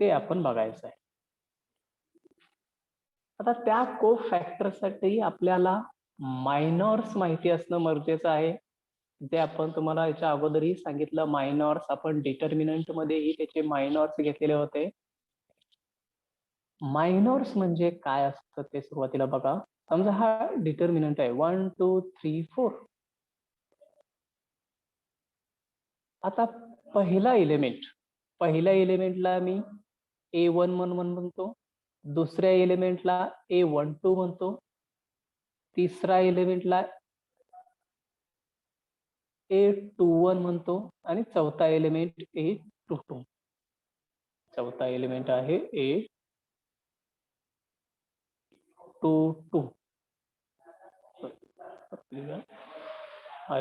ते आपण बघायचं आहे. आता त्या को फॅक्टरसाठी आपल्याला मायनॉर्स माहिती असणं गरजेचं आहे. ते आपण तुम्हाला याच्या अगोदरही सांगितलं. मायनॉर्स आपण डिटर्मिनंट मध्येही त्याचे मायनॉर्स घेतलेले होते. मायनॉर्स म्हणजे काय असतं ते सुरुवातीला बघा. समजा हा डिटर्मिनंट आहे 1 2 3 4. आता पहिल्या एलिमेंटला मी A11 म्हणतो, दुसऱ्या एलिमेंटला A12 म्हणतो, तिसऱ्या एलिमेंटला A21 म्हणतो आणि चौथा एलिमेंट A22. चौथा एलिमेंट आहे A22.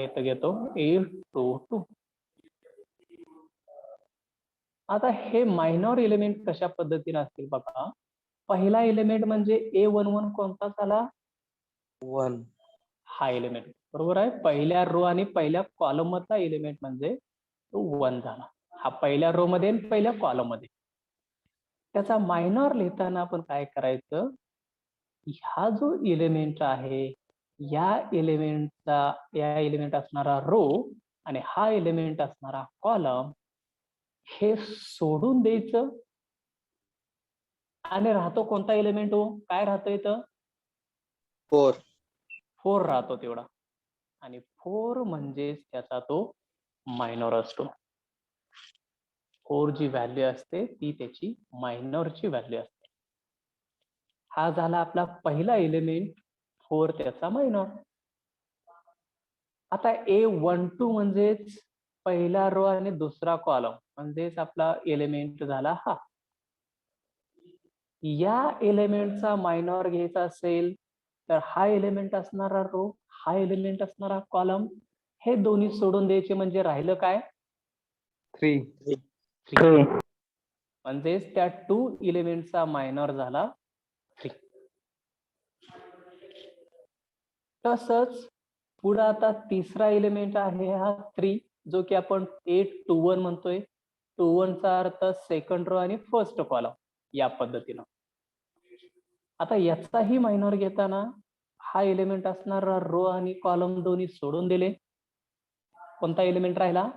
इथं घेतो A22. आता हे मायनॉर एलिमेंट कशा पद्धतीने असतील बघा. पहिला एलिमेंट म्हणजे A11 कोणता झाला? 1. हा एलिमेंट बरोबर आहे. पहिल्या रो आणि पहिल्या कॉलम मधला एलिमेंट म्हणजे तो 1 झाला. हा पहिल्या रो मध्ये आणि पहिल्या कॉलम मध्ये. त्याचा मायनॉर लिहिताना आपण काय करायचं, हा जो एलिमेंट आहे या एलिमेंट असणारा रो आणि हा एलिमेंट असणारा कॉलम हे सोडून द्यायचं आणि राहतो कोणता एलिमेंट हो? काय राहतो इथं? 4 राहतो तेवढा. आणि 4 म्हणजेच त्याचा तो मायनॉर असतो. 4 जी व्हॅल्यू असते ती त्याची मायनॉरची व्हॅल्यू असते. हा झाला आपला पहिला एलिमेंट 4 त्याचा मायनॉर. आता A12 म्हणजेच पहिला रो आणि दुसरा कॉलम म्हणजेच आपला एलिमेंट झाला हा. या एलिमेंटचा मायनॉर घ्यायचा असेल तर हा एलिमेंट असणारा रो, हा एलिमेंट असणारा कॉलम हे दोन्ही सोडून द्यायचे म्हणजे राहिलं काय? 3. म्हणजेच त्या 2 एलिमेंटचा मायनॉर झाला 3. तसंच पुढे आता तिसरा एलिमेंट आहे हा 3, जो की आपण A21 म्हणतोय. 21 चा अर्थ सेकंड रो आणि फर्स्ट कॉलम या पद्धतीनं. आता याचाही मायनॉर घेताना हा एलिमेंट असणारा रो आणि कॉलम दोन्ही सोडून दिले. कोणता एलिमेंट राहिला?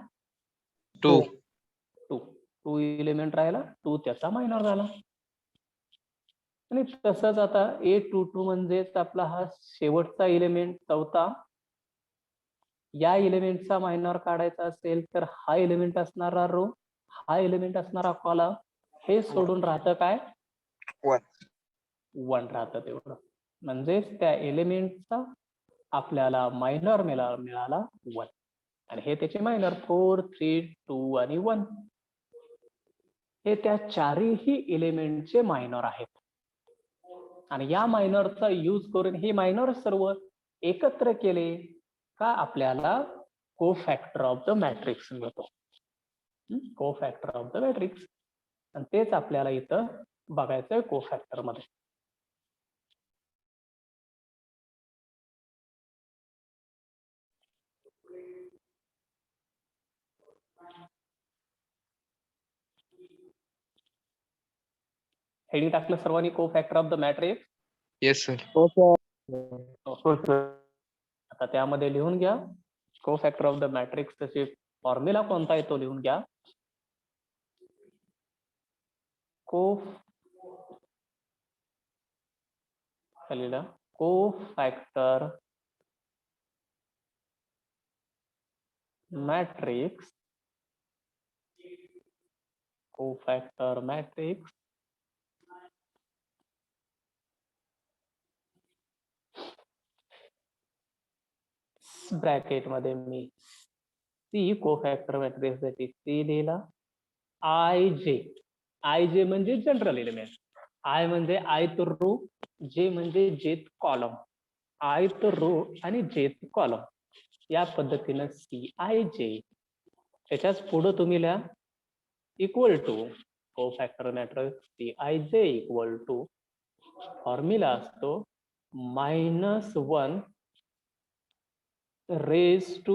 2 एलिमेंट राहिला, 2 त्याचा मायनॉर झाला. आणि तसंच आता A22 म्हणजेच आपला हा शेवटचा एलिमेंट चौथा. या एलिमेंटचा मायनॉर काढायचा असेल तर हा एलिमेंट असणारा रो, हा एलिमेंट असणारा कॉलम हे सोडून राहतं काय? 1 राहतं तेवढं. म्हणजेच त्या एलिमेंटचा आपल्याला मायनॉर मिळाला 1. आणि हे त्याचे मायनॉर 4 3 2 आणि 1 हे त्या चारही एलिमेंटचे मायनॉर आहेत. आणि या मायनॉरचा यूज करून हे मायनॉर सर्व एकत्र केले का आपल्याला कोफॅक्टर ऑफ द मॅट्रिक्स मिळतो. कोफॅक्टर ऑफ द मॅट्रिक्स. आणि तेच आपल्याला इथं बघायचंय कोफॅक्टर मध्ये. हेडिंग टाकलं सर्वांनी cofactor of the matrix? Yes sir. आता त्यामध्ये लिहून घ्या कोफॅक्टर ऑफ द मॅट्रिक्स चे फॉर्म्युला कोणता आहे तो लिहून घ्या. Cofactor matrix, cofactor matrix bracket मध्ये मी सी कोफॅक्टर मॅट्रिक्स साठी सी लिहिला. आय जे म्हणजे जनरल एलिमेंट, आय म्हणजे आयत रो, जे म्हणजे जेथ कॉलम. आयत रो आणि जेथ कॉलम या पद्धतीनं CIJ. त्याच्याच पुढे तुम्ही लिहा equal to cofactor matrix CIJ equal to formula असतो -1 raised to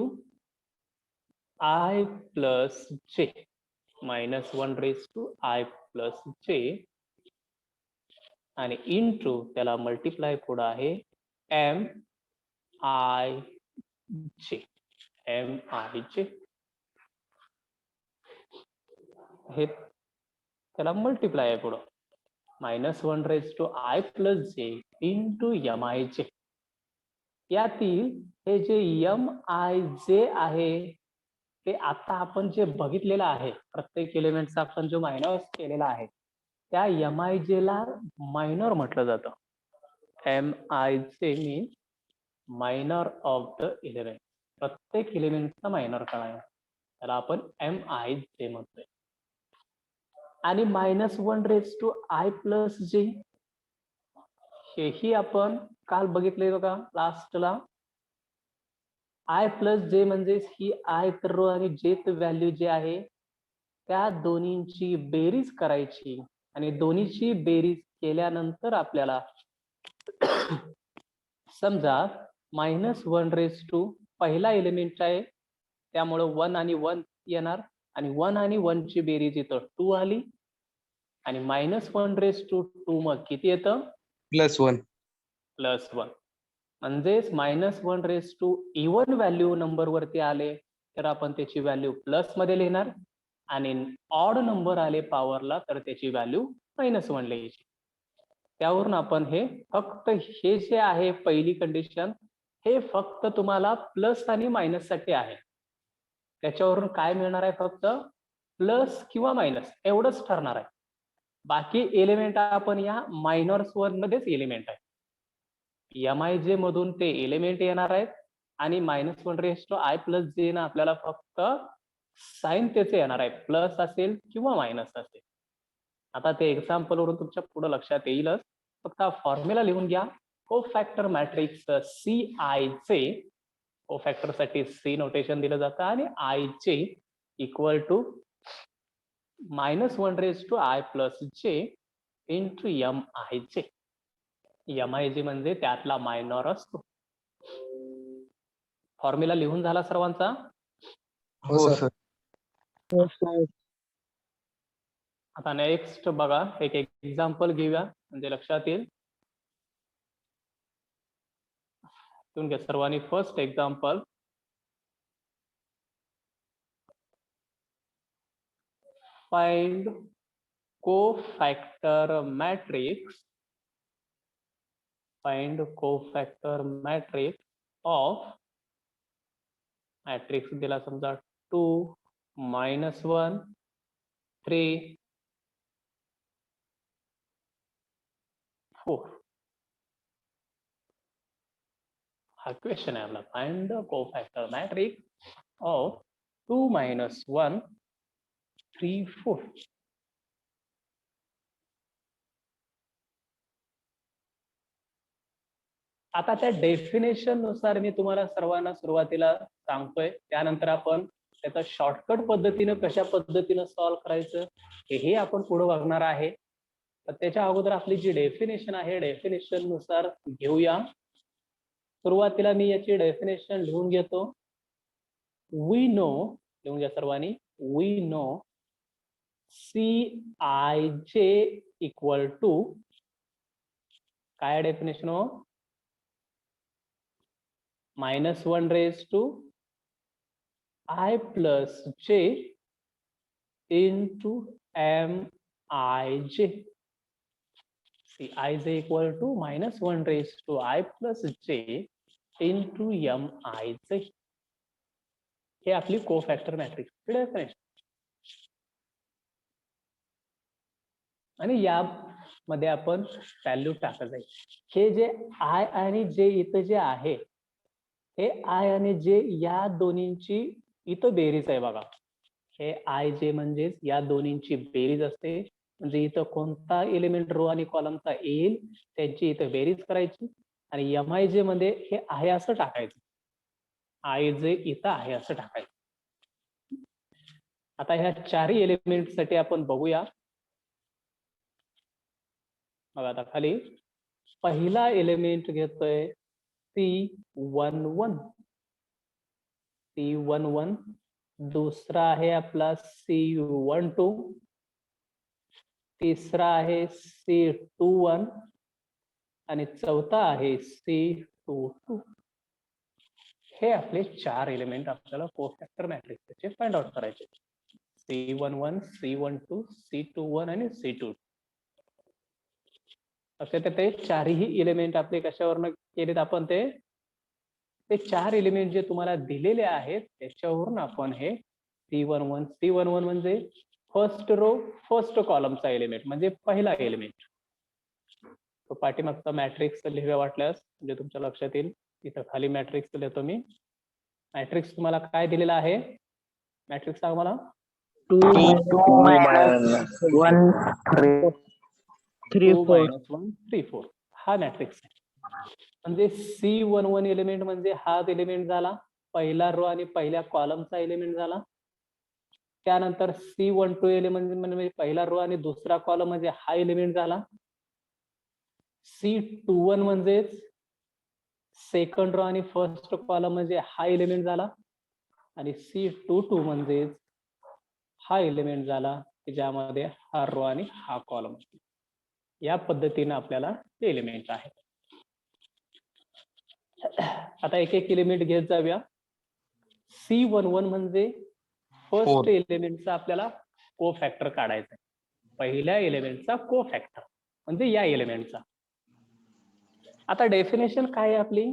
I plus J. -1 raised to I plus जे आणि इंटू त्याला मल्टिप्लाय पुढं आहे M I J. M I जे हे त्याला मल्टिप्लाय आहे पुढं -1 + j इंटू एम आय जे. यातील हे जे एम आय जे आहे ते आता आपण जे बघितलेलं आहे प्रत्येक एलिमेंटचा आपण जो मायनस केलेला आहे त्या एम आय जे ला मायनर म्हटलं जातं. एम आय जे means minor of the element. प्रत्येक एलिमेंटचा मायनर काय त्याला आपण एम आय जे म्हणतोय. आणि -1 + j हेही आपण काल बघितले बघा लास्टला. आय प्लस जे म्हणजे ही आय रो आणि जेथ व्हॅल्यू जे आहे त्या दोन्हींची बेरीज करायची आणि दोन्हीची बेरीज केल्यानंतर आपल्याला समजा -1 पहिला एलिमेंट आहे त्यामुळं 1 आणि 1 येणार आणि 1 आणि 1 ची बेरीज इथं 2 आली आणि -1 मग किती येतं +1. +1 म्हणजेच -1 इव्हन व्हॅल्यू नंबर वरती आले तर आपण त्याची व्हॅल्यू प्लस मध्ये लिहिणार आणि ऑड नंबर आले पॉवरला तर त्याची व्हॅल्यू -1 लिहायची. त्यावरून आपण हे फक्त हे जे आहे पहिली कंडिशन हे फक्त तुम्हाला प्लस आणि मायनस साठी आहे. त्याच्यावरून काय मिळणार आहे फक्त प्लस किंवा मायनस एवढंच ठरणार आहे. बाकी एलिमेंट आपण या मायनर्स वन मध्येच एलिमेंट आहे. एम आय जे मधून ते एलिमेंट येणार आहेत आणि -1 + j ना आपल्याला फक्त साइन त्याचे येणार आहे प्लस असेल किंवा मायनस असेल. आता ते एक्झाम्पल वरून तुमच्या पुढे लक्षात येईलच. फक्त फॉर्म्युला लिहून घ्या. कोफॅक्टर मॅट्रिक्स सी आय चे कोफॅक्टर साठी सी नोटेशन दिलं जातं आणि आय चे equal to -1 + j into M I J. M I J म्हणजे त्यातला मायनॉर असतो. फॉर्म्युला लिहून झाला सर्वांचा? हो सर. आता नेक्स्ट बघा एक एक्झाम्पल घेऊया म्हणजे लक्षात येईल. तुम्ही घ्या सर्वांनी first example. Find cofactor matrix. Find cofactor matrix of matrix दिला समजा 2 -1 3 4. हा क्वेश्चन आहे आपला. Find the cofactor matrix of 2 -1 3 4. आता त्या डेफिनेशन नुसार मी तुम्हाला सर्वांना सुरुवातीला सांगतोय त्यानंतर आपण त्याचा शॉर्टकट पद्धतीनं कशा पद्धतीनं सॉल्व्ह करायचं हेही आपण पुढे बघणार आहे. तर त्याच्या अगोदर आपली जी डेफिनेशन आहे डेफिनेशन नुसार घेऊया. सुरुवातीला मी याची डेफिनेशन लिहून घेतो. वी नो, लिहून घ्या सर्वांनी. We know C I J equal to काय डेफिनेशन हो -1 I + j into mij. See, ij equal to -1 I + j into mij. हे आपली कोफॅक्टर मॅट्रिक्स डेफिनेशन. आणि यामध्ये आपण व्हॅल्यू टाकत आहे. हे जे आय आणि जे इथं जे आहे हे आय आणि जे या दोन्हींची इथं बेरीज आहे बघा. हे आय जे म्हणजे या दोन्हींची बेरीज असते. म्हणजे इथं कोणता एलिमेंट रो आणि कॉलमचा येईल त्यांची इथं बेरीज करायची आणि एम आय जे मध्ये हे आहे असं टाकायचं. आय जे इथं आहे असं टाकायचं. आता ह्या चारही एलिमेंट साठी आपण बघूया. बघा आता खाली पहिला एलिमेंट घेतोय C11. दुसरा आहे आपला C12. तिसरा आहे C21 आणि चौथा आहे C22. हे आपले 4 एलिमेंट आपल्याला कोफॅक्टर मॅट्रिक्सचे फाइंड आउट करायचे. C11, C12, C21 आणि C22. लक्षात येते चारही एलिमेंट आपले कशावरनं केलेत आपण ते 4 एलिमेंट जे तुम्हाला दिलेले आहेत त्याच्यावरून आपण हे C11 म्हणजे फर्स्ट रो फर्स्ट कॉलमचा एलिमेंट म्हणजे पहिला एलिमेंट. तो पाठीमागचा मॅट्रिक्स लिहावा वाटल्यास म्हणजे तुमच्या लक्षात येईल. इथं खाली मॅट्रिक्स लिहितो मी. मॅट्रिक्स तुम्हाला काय दिलेला आहे? मॅट्रिक्स सांगा मला. 2 minus 1 3 2 4 minus 1 3 4 हा मॅट्रिक्स आहे. म्हणजे C11 एलिमेंट म्हणजे हा एलिमेंट झाला, पहिला रो आणि पहिल्या कॉलमचा एलिमेंट झाला. त्यानंतर C12 एलिमेंट म्हणजे पहिला रो आणि दुसरा कॉलम म्हणजे हा एलिमेंट झाला. C21 म्हणजेच सेकंड रो आणि फर्स्ट कॉलम म्हणजे हा एलिमेंट झाला. आणि C22 म्हणजेच हा एलिमेंट झाला की ज्यामध्ये हा रो आणि हा कॉलम. या पद्धतीने आपल्याला ते एलिमेंट आहे. आता एक एक एलिमेंट घेत जाऊया. C11 म्हणजे फर्स्ट एलिमेंटचा आपल्याला कोफॅक्टर काढायचा आहे. पहिल्या एलिमेंटचा कोफॅक्टर म्हणजे या एलिमेंटचा. आता डेफिनेशन काय आहे आपली?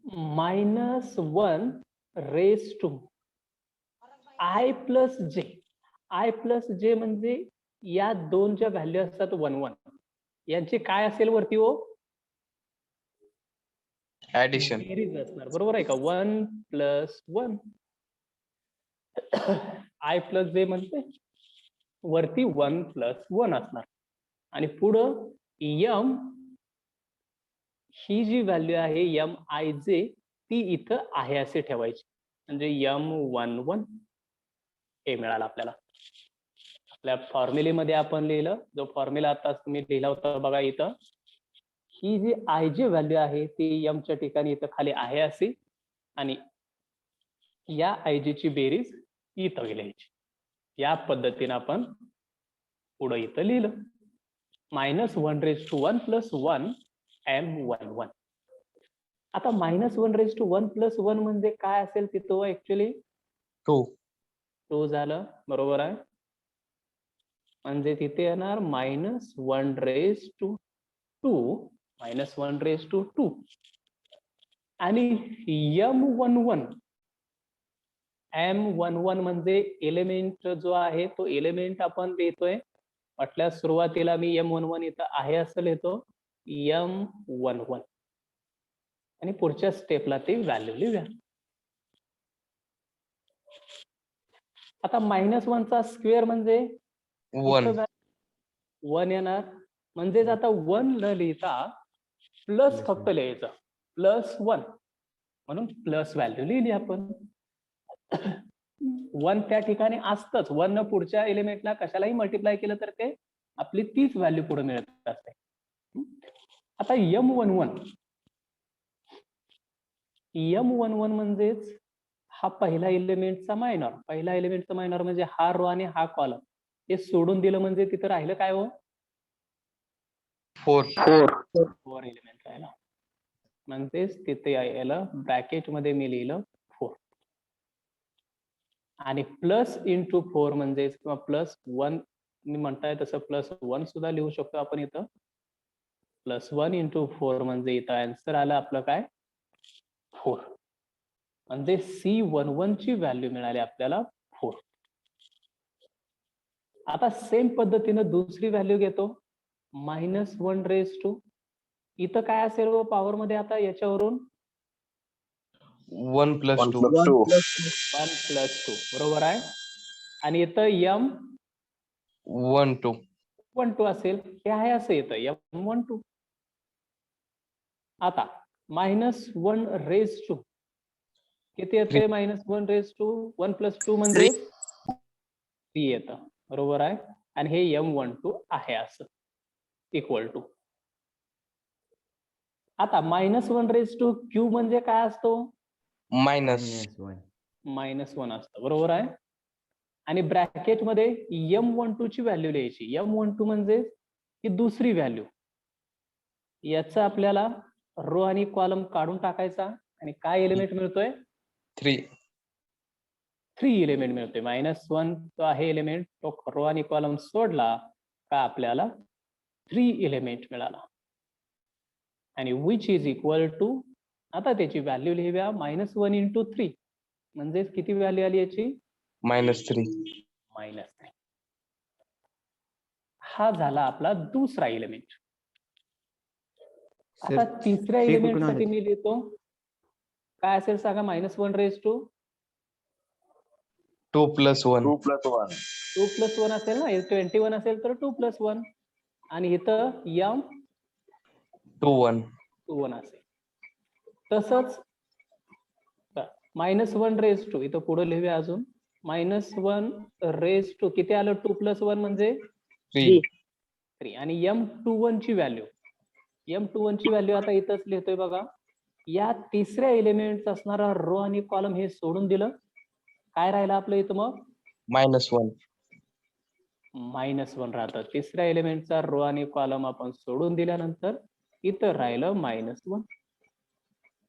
-1 रेज टू I प्लस जे. I प्लस जे म्हणजे या दोन ज्या व्हॅल्यू असतात 1 1 यांची काय असेल वरती हो? ऍडिशन. बेरीज असणार. बरोबर आहे का? 1 प्लस 1 I प्लस जे म्हणते वरती 1 प्लस 1 असणार आणि पुढं m ही जी व्हॅल्यू आहे MIJ ती इथं आहे असे ठेवायची म्हणजे M11 हे मिळालं आपल्याला. आपल्या फॉर्म्युलेमध्ये आपण लिहिलं, जो फॉर्म्युला आता तुम्ही लिहिला होता बघा इथं, ही जी IJ व्हॅल्यू आहे ती M च्या ठिकाणी इथं खाली आहे असे आणि या IJ ची बेरीज इथं लिहायची. या पद्धतीने आपण पुढे इथं लिहिलं. -1 रेज टू 1 प्लस 1 M11. आता -1 रेज टू 1 प्लस 1 म्हणजे काय असेल तिथं ऍक्च्युली? 2 झालं. बरोबर आहे. म्हणजे तिथे येणार -1 रेज टू 2 -1 रेज टू 2 आणि M11 म्हणजे एलिमेंट जो आहे तो एलिमेंट आपण लिहितोय. म्हटल्या सुरुवातीला मी M11 इथं आहे असं लिहितो M11 आणि पुढच्या स्टेपला ती व्हॅल्यू लिहूया. आता -1 चा स्क्वेअर म्हणजे 1 येणार. म्हणजेच आता 1 न लिहिता प्लस फक्त लिहायचं +1 म्हणून प्लस व्हॅल्यू लिहिली आपण. 1 त्या ठिकाणी असतंच. 1 न पुढच्या एलिमेंटला कशालाही मल्टिप्लाय केलं तर ते आपली तीच व्हॅल्यू पुढे मिळत असते. आता M11 म्हणजेच हा पहिला एलिमेंटचा मायनॉर. पहिला एलिमेंटचा मायनॉर म्हणजे हा रो आणि हा कॉलम. हे सोडून दिलं म्हणजे तिथं राहिलं काय हो? 4 एलिमेंट राहिला. म्हणजेच तिथे यायला ब्रॅकेट मध्ये मी लिहिलं 4 आणि प्लस इंटू 4 म्हणजे किंवा +1 मी म्हणताय तसं +1 सुद्धा लिहू शकतो आपण इथं. +1 इंटू 4 म्हणजे इथं आन्सर आलं आपलं काय? 4. म्हणजे C11 ची व्हॅल्यू मिळाली आपल्याला 4. आता सेम पद्धतीनं दुसरी व्हॅल्यू घेतो. -1 रेज टू इथं काय असेल व पॉवर मध्ये आता याच्यावरून 1 + 2 1 + 2 बरोबर आहे. आणि इथं1 2 1 2 असेल. हे आहे असं येतं M12. आता -1 रेज टू किती येते? -1 रेज टू 1 + 2 म्हणजे 3 येतं. बरोबर आहे. आणि हे M12 आहे असं इक्वल टू. आता -1 रेज टू क्यूब म्हणजे काय असतो? -1 -1 असतं. बरोबर आहे. आणि ब्रॅकेट मध्ये M12 ची व्हॅल्यू लिहायची. M12 म्हणजे ही दुसरी व्हॅल्यू. याचा आपल्याला रो आणि कॉलम काढून टाकायचा आणि काय एलिमेंट मिळतोय? 3. 3 एलिमेंट मिळतोय. -1 तो आहे एलिमेंट, तो रो आणि कॉलम सोडला का आपल्याला 3 एलिमेंट मिळाला. आणि विच इज इक्वल टू, आता त्याची व्हॅल्यू लिहूया -1 इंटू 3, म्हणजेच किती व्हॅल्यू आली याची? -3. -3. हा झाला आपला दुसरा एलिमेंट. आता तिसऱ्या एलिमेंट साठी मी लिहितो, काय असेल सांगा? -1 रेज टू 2 + 1. 2 + 1. 2 + 1 असेल ना, 21 असेल तर 2 + 1, आणि इथं M 2 1 असेल. तसंच -1 रेज टू, इथं पुढे लिहूया अजून, -1 रेज टू किती आलं? 2 + 1 म्हणजे 3. 3. आणि M21 ची व्हॅल्यू, M21 ची व्हॅल्यू आता इथंच लिहितोय बघा. या तिसऱ्या एलिमेंट असणारा रो आणि कॉलम हे सोडून दिलं, काय राहिलं आपलं इथं मग? -1. -1 राहतं. तिसऱ्या एलिमेंटचा रो आणि कॉलम आपण सोडून दिल्यानंतर इथं राहिलं -1.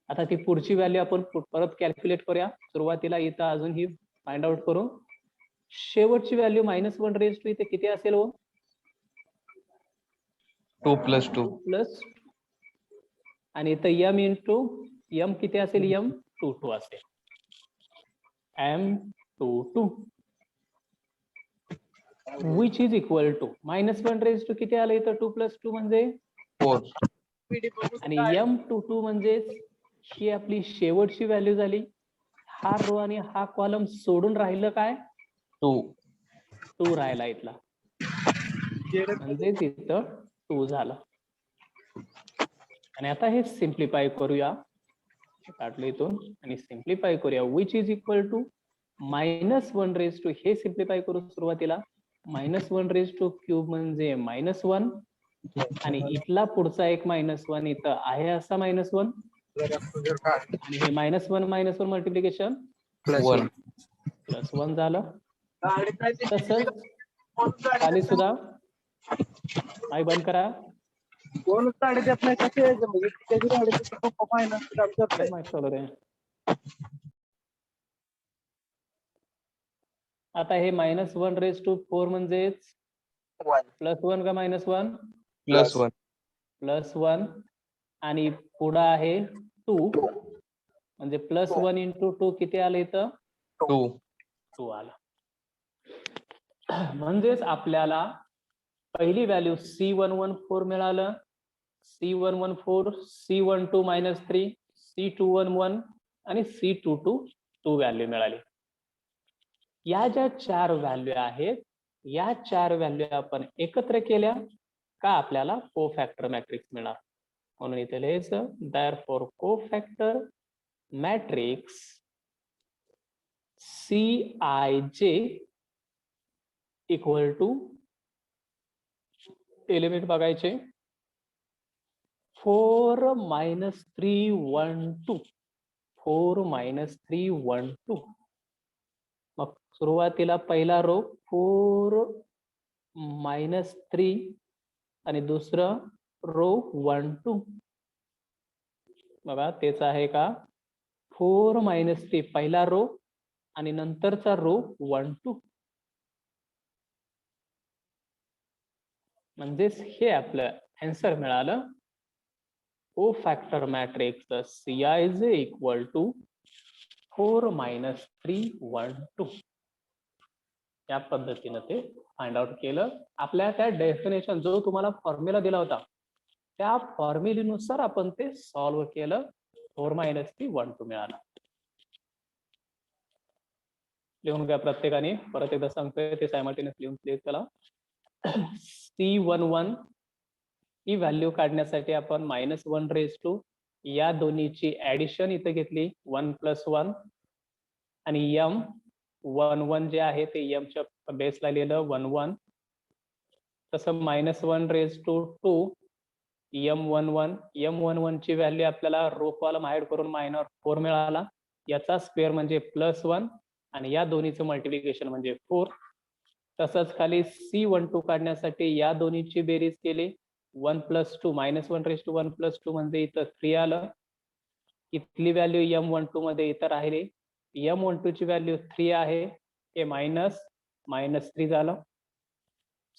आता ती पुढची व्हॅल्यू आपण परत कॅल्क्युलेट करूया. सुरुवातीला इथं अजून ही फाइंड आउट करू. शेवटची व्हॅल्यू -1 रेज टू इथे किती असेल हो? 2 + 2. प्लस, आणि इथं M इंटू M किती असेल? M22 असेल. M22 which is equal to -1 raise to किती आलं इथं? 2 + 2 म्हणजे 4. आणि M22 म्हणजे ही आपली शेवटची व्हॅल्यू झाली. हा रो आणि हा कॉलम सोडून राहिलं काय? 2 राहिला इथला, म्हणजे तिथं 2 झालं. आणि आता हे सिम्प्लिफाय करूया, काढलं इथून आणि सिम्प्लिफाय करूया. Which is equal to -1 raise to, हे सिम्प्लिफाय करू सुरुवातीला. -1 रेज टू क्यूब म्हणजे -1, आणि इथला पुढचा एक -1 इथं आहे असा -1, आणि हे -1 मल्टिप्लिकेशन +1. +1 झालं. तसंच खाली सुद्धा, माय बंद करा. कोणच गाडी देत नाही, कसे म्हणजे त्याची गाडी पप्पा फायनान्स काम करताय. माहित चालू रे. आता हे -1 रेज टू 4 म्हणजेच +1 का -1? +1. +1, आणि पुढं आहे 2, म्हणजे +1 इंटू 2 किती आलं इथं? 2. आलं. म्हणजेच आपल्याला पहिली व्हॅल्यू C114 मिळालं, C114, C12 -3, C211 आणि C22 व्हॅल्यू मिळाली. या ज्या 4 व्हॅल्यू आहेत, या 4 व्हॅल्यू आपण एकत्र केल्या का आपल्याला कोफॅक्टर मॅट्रिक्स मिळणार. म्हणून इथे लिहायचं, therefore cofactor matrix Cij equal to, element बघायचे, 4 - 3 1 2, 4 - 3 1 2. मग सुरुवातीला पहिला रो 4 - 3 आणि दुसरं रो 1 2. बघा तेच आहे का? 4 - 3 पहिला रो आणि नंतरचा रो 1 2. म्हणजेच हे आपलं आन्सर मिळालं. कोफॅक्टर मॅट्रिक्स Cij इक्वल टू 4 - 3 1 2. या पद्धतीनं ते फाइंड आउट केलं. आपल्या त्या डेफिनेशन, जो तुम्हाला फॉर्म्युला दिला होता, त्या फॉर्म्युलेनुसार आपण ते सॉल्व्ह केलं. 4 - 3 1 2 मिळालं. लिहून घ्या प्रत्येकाने. परत एकदा सांगतोय, ते सायमल्टेनियस लिहून क्लिअर करा. C11 ही व्हॅल्यू काढण्यासाठी आपण -1 रेज टू या दोन्हीची ऍडिशन इथे घेतली, 1 + 1, आणि M11 जे आहे ते M च्या बेसला लिहिलं 1 1. तसं -1 रेज टू 2 M11 ची व्हॅल्यू आपल्याला रो कॉलम ऍड करून -4 मिळाला. याचा स्क्वेअर म्हणजे +1, आणि या दोन्हीचं मल्टिप्लिकेशन म्हणजे 4. तसंच खाली C12 काढण्यासाठी या दोन्हीची बेरीज केली. 1 + 2 -1 + 1 + 2 म्हणजे इथं 3 आलं. इथली व्हॅल्यू M12 मध्ये इथं राहिली. M12 ची व्हॅल्यू 3 आहे. हे -3 झालं.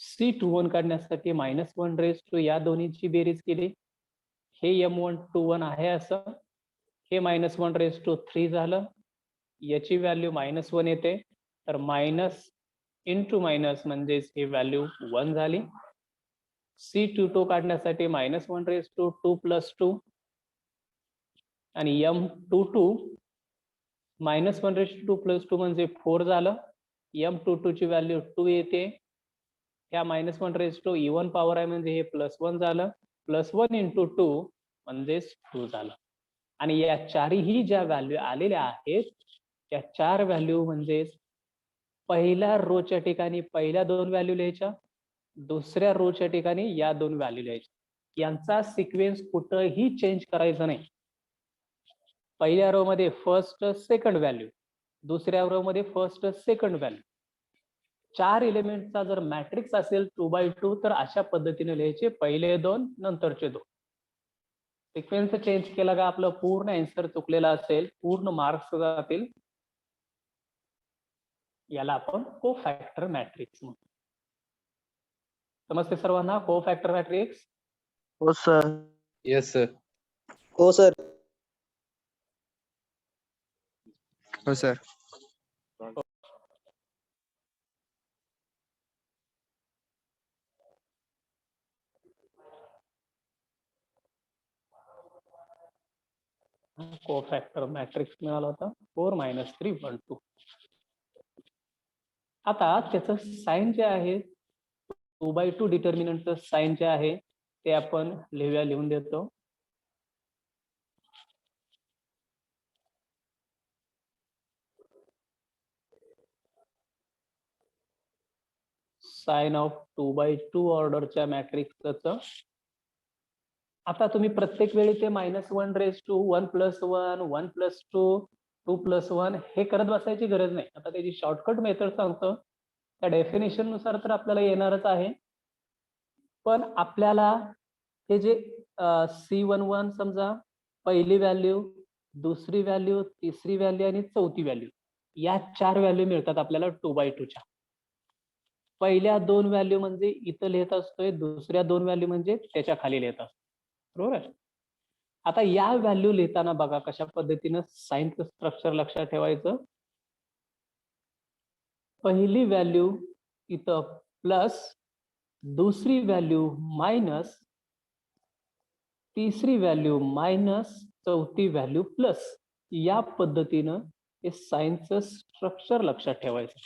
C21 काढण्यासाठी -1 या दोन्हीची बेरीज केली. हे M121 आहे असं. हे -1 झालं. याची व्हॅल्यू -1 येते. तर मायनस इंटू मायनस म्हणजेच ही व्हॅल्यू 1 झाली. C22 काढण्यासाठी -1 2 + 2 आणि M22 -1 2 + 2 म्हणजे 4 झालं. M22 ची व्हॅल्यू 2 येते. ह्या -1 इव्हन पॉवर आहे म्हणजे हे +1 झालं. +1 × 2 म्हणजेच 2 झालं. आणि या चारही ज्या व्हॅल्यू आलेल्या आहेत त्या 4 व्हॅल्यू म्हणजेच पहिल्या रोच्या ठिकाणी पहिल्या 2 व्हॅल्यू लिहायच्या, दुसऱ्या रोच्या ठिकाणी या 2 व्हॅल्यू लिहायच्या. यांचा सिक्वेन्स कुठंही चेंज करायचा नाही. पहिल्या रो मध्ये फर्स्ट सेकंड व्हॅल्यू, दुसऱ्या रो मध्ये फर्स्ट सेकंड व्हॅल्यू. 4 एलिमेंटचा जर मॅट्रिक्स असेल 2x2 तर अशा पद्धतीने लिहायचे, पहिले 2 नंतरचे 2. सिक्वेन्स चेंज केला का आपलं पूर्ण आन्सर चुकलेला असेल, पूर्ण मार्क्स जातील. याला आपण कोफॅक्टर मॅट्रिक्स म्हणतो. समजते सर्वांना कोफॅक्टर मॅट्रिक्स? हो सर. Yes sir. हो सर. हो सर. कोफॅक्टर मॅट्रिक्स मिळाला होता 4 - 3 1 2. आता त्याचं साइन जे आहे 2x2 डिटर्मिनंटचं साइन जे आहे ते आपण लिहून देतो. साइन ऑफ 2x2 ऑर्डरच्या मॅट्रिक्सचं. आता तुम्ही प्रत्येक वेळी ते -1 1 + 1 + 1 + 2 2 + 1 हे करत बसायची गरज नाही. आता त्याची शॉर्टकट मेथड सांगतो. त्या डेफिनेशन नुसार तर आपल्याला येणारच आहे, पण आपल्याला हे जे C11 समजा पहिली व्हॅल्यू, दुसरी व्हॅल्यू, तिसरी व्हॅल्यू आणि चौथी व्हॅल्यू या 4 व्हॅल्यू मिळतात आपल्याला 2x2 च्या. पहिल्या 2 व्हॅल्यू म्हणजे इथं लिहित असतोय, दुसऱ्या 2 व्हॅल्यू म्हणजे त्याच्या खाली लिहित असतो. बरोबर आहे. आता या व्हॅल्यू लिहिताना बघा कशा पद्धतीनं साइनचं स्ट्रक्चर लक्षात ठेवायचं. पहिली व्हॅल्यू इथं प्लस, दुसरी व्हॅल्यू मायनस, तिसरी व्हॅल्यू मायनस, चौथी व्हॅल्यू प्लस. या पद्धतीनं हे साइनचं स्ट्रक्चर लक्षात ठेवायचं.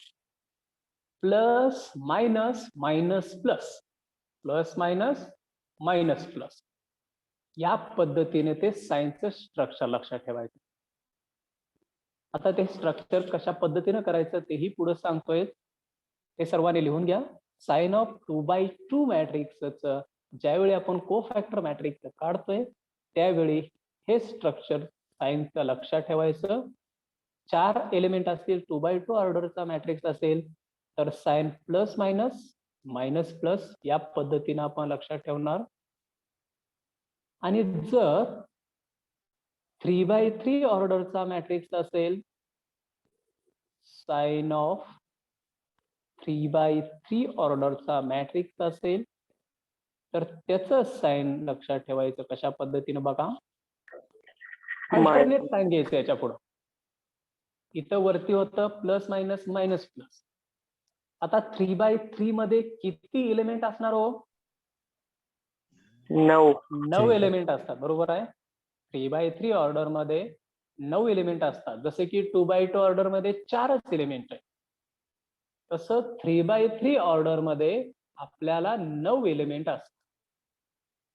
Plus minus minus plus, plus minus minus plus. या पद्धतीने ते साइनचं स्ट्रक्चर लक्षात ठेवायचं. आता ते स्ट्रक्चर कशा पद्धतीने करायचं तेही पुढे सांगतोय, ते सर्वांनी लिहून घ्या. साइन ऑफ 2x2 मॅट्रिक्सचं ज्यावेळी आपण कोफॅक्टर मॅट्रिक्स काढतोय त्यावेळी हे स्ट्रक्चर साइनचं लक्षात ठेवायचं. 4 एलिमेंट असतील 2x2 ऑर्डरचा मॅट्रिक्स असेल तर sign plus minus minus plus या पद्धतीने आपण लक्षात ठेवणार. आणि जर 3x3 ऑर्डरचा मॅट्रिक्स असेल, साइन ऑफ 3x3 ऑर्डरचा मॅट्रिक्स असेल तर त्याचं साइन लक्षात ठेवायचं कशा पद्धतीने बघा. अल्टरनेट साइन घ्यायचं याच्या पुढं. इथं वरती होतं प्लस मायनस मायनस प्लस. आता 3x3 मध्ये किती एलिमेंट असणार हो? 9 एलिमेंट असतात. बरोबर आहे. 3x3 ऑर्डर मध्ये 9 एलिमेंट असतात. जसे की 2x2 ऑर्डर मध्ये 4च एलिमेंट आहे. तसं 3x3 ऑर्डर मध्ये आपल्याला 9 एलिमेंट असतात.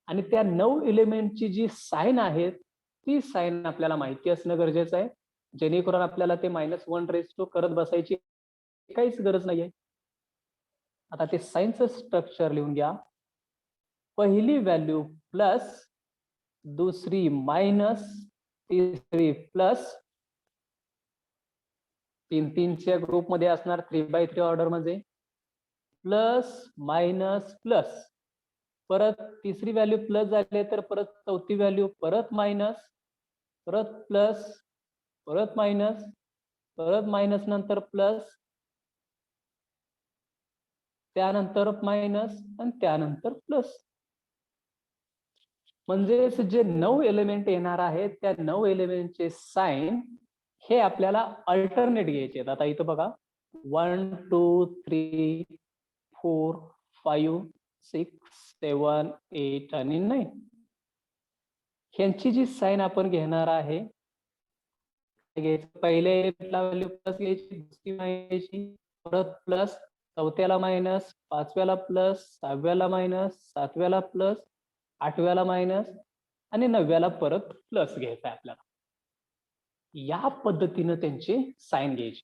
आणि त्या 9 एलिमेंटची जी साइन आहे ती साइन आपल्याला माहिती असणं गरजेचं आहे, जेणेकरून आपल्याला ते -1 करत बसायची काहीच गरज नाहीये. आता ते साइनचं स्ट्रक्चर लिहून घ्या. पहिली व्हॅल्यू प्लस, दुसरी मायनस, तिसरी प्लस, 3-3च्या ग्रुपमध्ये असणार 3x3 ऑर्डर मध्ये प्लस मायनस प्लस, परत तिसरी व्हॅल्यू प्लस झाली तर परत चौथी व्हॅल्यू परत मायनस, परत प्लस, परत मायनस, परत मायनस नंतर प्लस, त्यानंतर मायनस आणि त्यानंतर प्लस. म्हणजेच जे 9 एलिमेंट येणार आहेत त्या 9 एलिमेंटचे साइन हे आपल्याला अल्टरनेट घ्यायचे आहेत. आता इथं बघा 1 2 3 4 5 6 7 8 आणि 9 ह्यांची जी साइन आपण घेणार आहे, पहिल्या एलिमेंटला व्हॅल्यू प्लस घ्यायची, दुसरी घ्यायची, परत प्लस, चौथ्याला मायनस, पाचव्याला प्लस, सहाव्याला मायनस, सातव्याला प्लस, आठव्याला मायनस आणि 9व्याला परत प्लस घ्यायचा आहे आपल्याला. या पद्धतीनं त्यांची साइन घ्यायची.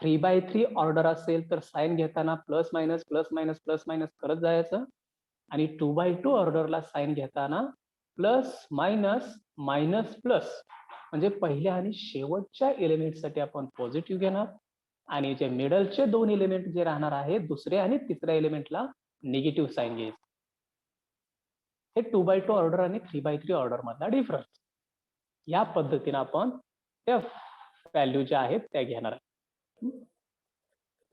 3x3 ऑर्डर असेल तर साइन घेताना plus minus plus minus plus minus करत जायचं, आणि 2x2 ऑर्डरला साइन घेताना प्लस मायनस मायनस प्लस, म्हणजे पहिल्या आणि शेवटच्या एलिमेंटसाठी आपण पॉझिटिव्ह घेणार आणि जे मिडलचे 2 एलिमेंट जे राहणार आहेत दुसऱ्या आणि तिसऱ्या एलिमेंटला निगेटिव्ह साइन घ्यायचं. हे 2x2 ऑर्डर आणि 3x3 ऑर्डर मधला डिफरन्स. या पद्धतीने आपण त्या व्हॅल्यू ज्या आहेत त्या घेणार आहे.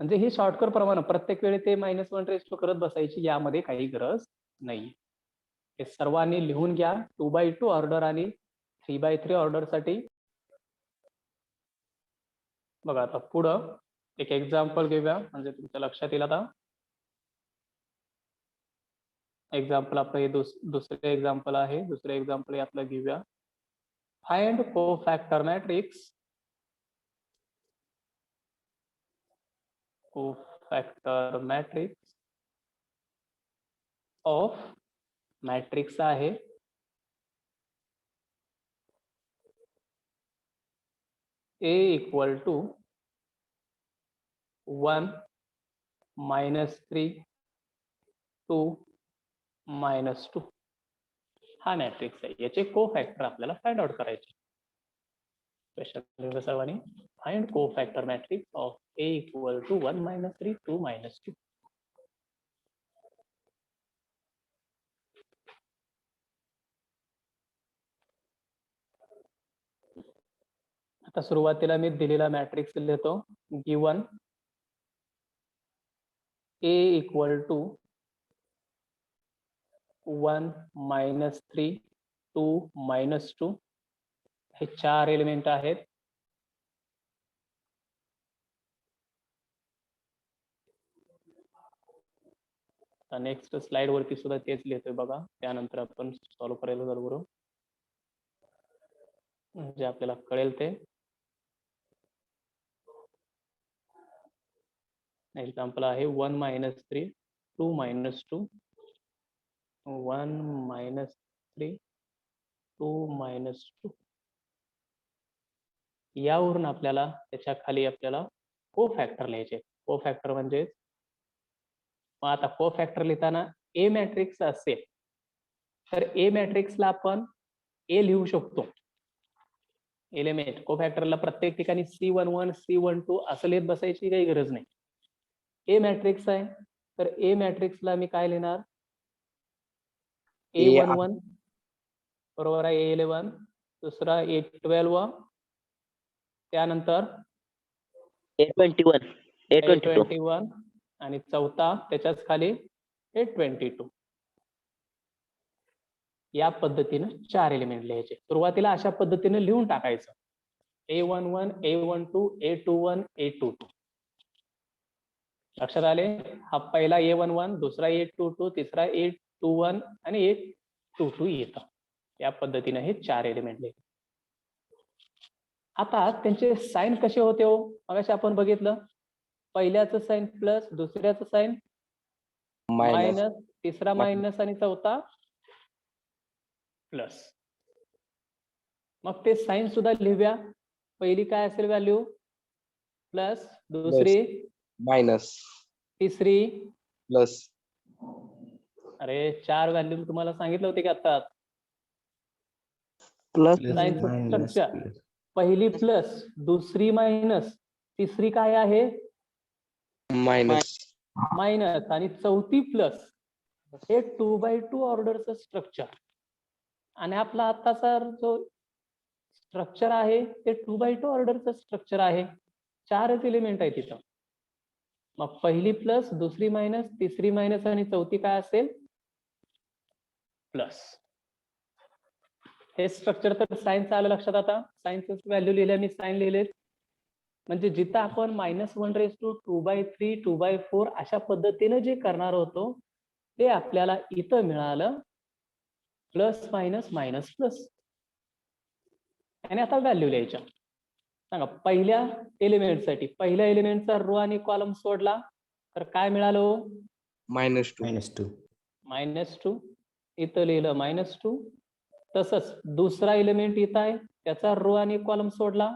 म्हणजे ही शॉर्टकट प्रमाणे प्रत्येक वेळी ते -1 करत बसायची यामध्ये काही गरज नाही. हे सर्वांनी लिहून घ्या 2x2 ऑर्डर आणि 3x3 ऑर्डर साठी. बघा आता पुढं एक एक्झाम्पल घेऊया म्हणजे तुमच्या लक्षात येईल. आता एक्झाम्पल आपलं हे दुसरे एक्झाम्पल आहे. दुसरे एक्झाम्पल आपलं घेऊया. Find cofactor matrix. Cofactor matrix of matrix आहे A इक्वल टू 1 -3 2 -2 हा मॅट्रिक्स आहे. याचे कोफॅक्टर आपल्याला फाइंड आउट करायचे. क्वेश्चन सर्वांनी find cofactor matrix of A equal to 1 -3 2 -2. आता सुरुवातीला मी दिलेला मॅट्रिक्स लिहितो. गिवन A इक्वल टू 1 -3 2 -2 हे 4 एलिमेंट आहेत. नेक्स्ट स्लाइड वरती सुद्धा तेच लिहितोय बघा. त्यानंतर आपण सॉल्व्ह करायला चालू करू म्हणजे आपल्याला कळेल ते. एक्झाम्पल आहे 1 -3 2 -2 1 -3 2 -2. यावरून आपल्याला त्याच्या खाली आपल्याला कोफॅक्टर लिहायचे. कोफॅक्टर म्हणजे मग आता कोफॅक्टर लिहिताना ए मॅट्रिक्स असेल तर ए मॅट्रिक्सला आपण ए लिहू शकतो. एलिमेंट कोफॅक्टरला प्रत्येक ठिकाणी C11 C12 असं लिहित बसायची काही गरज नाही. ए मॅट्रिक्स आहे तर ए मॅट्रिक्सला मी काय लिहिणार A11 बरोबर आहे A11, दुसरा A12, त्यानंतर A21 आणि चौथा त्याच्याच खाली A22. या पद्धतीने 4 एलिमेंट लिहायचे. सुरुवातीला अशा पद्धतीने लिहून टाकायचं A11 A12 A21 A22. लक्षात आले. हा पहिला A11, दुसरा A22, तिसरा A21 आणि A22 येतं. या पद्धतीने हे 4 एलिमेंट लिहायचे. आता त्यांचे साइन कसे होते हो मगाशी आपण बघितलं. पहिल्याचं साइन प्लस, दुसऱ्याचं साइन मायनस, तिसरा मायनस आणि चौथा प्लस. मग ते साइन सुद्धा लिहूया. पहिली काय असेल व्हॅल्यू प्लस, दुसरी मायनस, तिसरी प्लस. अरे 4 व्हॅल्यू तुम्हाला सांगितलं होते की आता प्लस साइनचं स्ट्रक्चर. पहिली प्लस, दुसरी मायनस, तिसरी काय आहे मायनस मायनस आणि चौथी प्लस. हे 2x2 ऑर्डरचं स्ट्रक्चर. आणि आपला आताचा जो स्ट्रक्चर आहे ते 2x2 ऑर्डरचं स्ट्रक्चर आहे. 4च एलिमेंट आहे तिथं. मग पहिली प्लस, दुसरी मायनस, तिसरी मायनस आणि चौथी काय असेल प्लस. हे स्ट्रक्चर तर सायन्सचं आलं लक्षात. आता सायन्सच व्हॅल्यू लिहिल्या मी, साइन लिहिले. म्हणजे जिथं आपण -1/2/3 2/4 अशा पद्धतीने जे करणार होतो ते आपल्याला इथं मिळालं प्लस मायनस मायनस प्लस. आणि आता व्हॅल्यू लिहायच्या. सांगा पहिल्या एलिमेंटसाठी, पहिल्या एलिमेंटचा रो आणि कॉलम सोडला तर काय मिळालं -2 -2. इथं लिहिलं -2. तसंच दुसरा एलिमेंट इथं आहे, त्याचा रो आणि कॉलम सोडला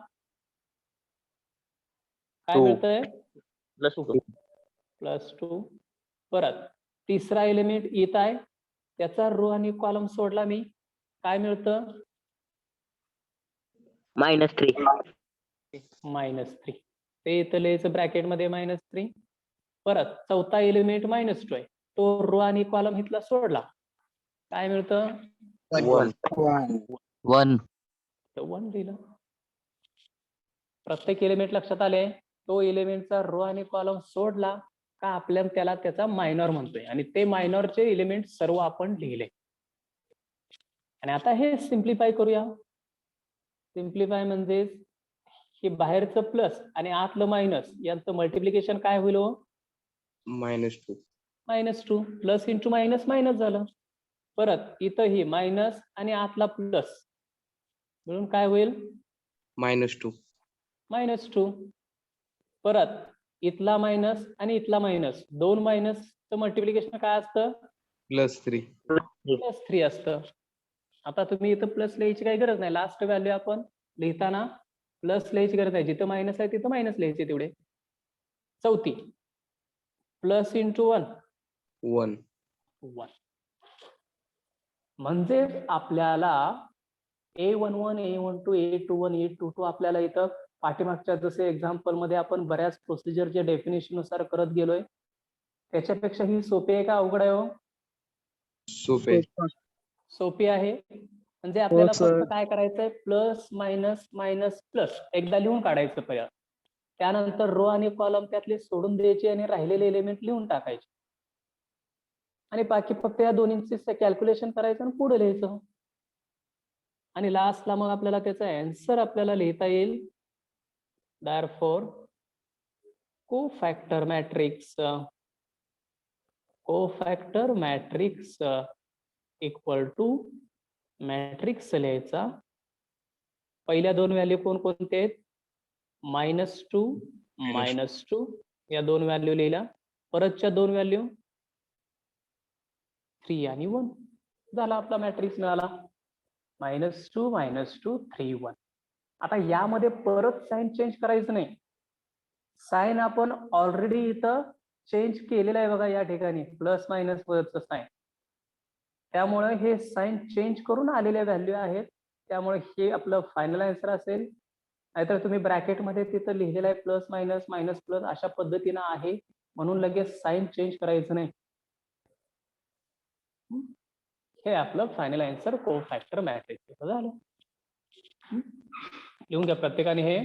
काय 2. मिळतंय +2. +2. परत तिसरा एलिमेंट इथं आहे, त्याचा रो आणि कॉलम सोडला मी, काय मिळतं -3. -3. ते इथं लिहायचं ब्रॅकेटमध्ये -3. परत चौथा एलिमेंट -2 आहे, तो रो आणि कॉलम इथला सोडला, काय मिळतं 1 1. 1 लिहिलं. प्रत्येक एलिमेंट लक्षात आले. तो एलिमेंटचा रो आणि कॉलम सोडला का आपल्याला त्याला त्याचा मायनॉर म्हणतोय. आणि ते मायनॉरचे एलिमेंट सर्व आपण लिहिले. आणि आता हे सिम्प्लिफाय करूया. सिम्प्लिफाय म्हणजे हे बाहेरचं प्लस आणि आतलं मायनस यांचं मल्टिप्लिकेशन काय होईल हो -2 -2. प्लस इंटू मायनस मायनस झालं. परत इथं ही मायनस आणि आतला प्लस मिळून काय होईल -2 -2. परत इथला मायनस आणि इथला मायनस, दोन मायनसचं मल्टिप्लिकेशन काय असतं +3 +3 असतं. आता तुम्ही इथं प्लस लिहायची काही गरज नाही. लास्ट व्हॅल्यू आपण लिहिताना प्लस लिहायची गरज नाही. जिथं मायनस आहे तिथं मायनस लिहायचे तेवढे. चौथी प्लस इंटू 1 1 1. म्हणजे आपल्याला A11 A12 A21 A22 आपल्याला इथं पाठीमागच्या जसे एक्झाम्पल मध्ये आपण बऱ्याच प्रोसिजरच्या डेफिनेशन नुसार करत गेलोय, त्याच्यापेक्षा ही सोपी आहे का अवघड आहे हो सोपे सोपी आहे. म्हणजे आपल्याला sir. फक्त काय करायचंय प्लस मायनस मायनस प्लस एकदा लिहून काढायचं पहिलं. त्यानंतर रो आणि कॉलम त्यातले सोडून द्यायचे आणि राहिलेले एलिमेंट लिहून टाकायचे. आणि बाकी फक्त या दोन्हींचे कॅल्क्युलेशन करायचं आणि पुढे लिहायचं. आणि लास्टला मग आपल्याला त्याचा आन्सर आपल्याला लिहिता येईल. Therefore cofactor matrix equal to matrix लिहायचा. पहिल्या दोन व्हॅल्यू कोणकोणते आहेत -2 -2 या दोन व्हॅल्यू लिहिल्या. परतच्या दोन व्हॅल्यू 3 आणि 1 झाला आपला मॅट्रिक्स मिळाला. -2 -2 3 1. आता यामध्ये परत साइन चेंज करायचं नाही. साइन आपण ऑलरेडी इथं चेंज केलेलं आहे बघा या ठिकाणी प्लस मायनस वरचं साइन. त्यामुळे हे साइन चेंज करून आलेल्या व्हॅल्यू आहेत. त्यामुळे हे आपलं फायनल आन्सर असेल. नाहीतर तुम्ही ब्रॅकेटमध्ये तिथं लिहिलेलं आहे प्लस मायनस मायनस प्लस अशा पद्धतीनं आहे म्हणून लगेच साइन चेंज करायचं नाही. हे आपलं फायनल आन्सर कोफॅक्टर मॅट्रिक्स झालं. लिहून घ्या प्रत्येकाने हे.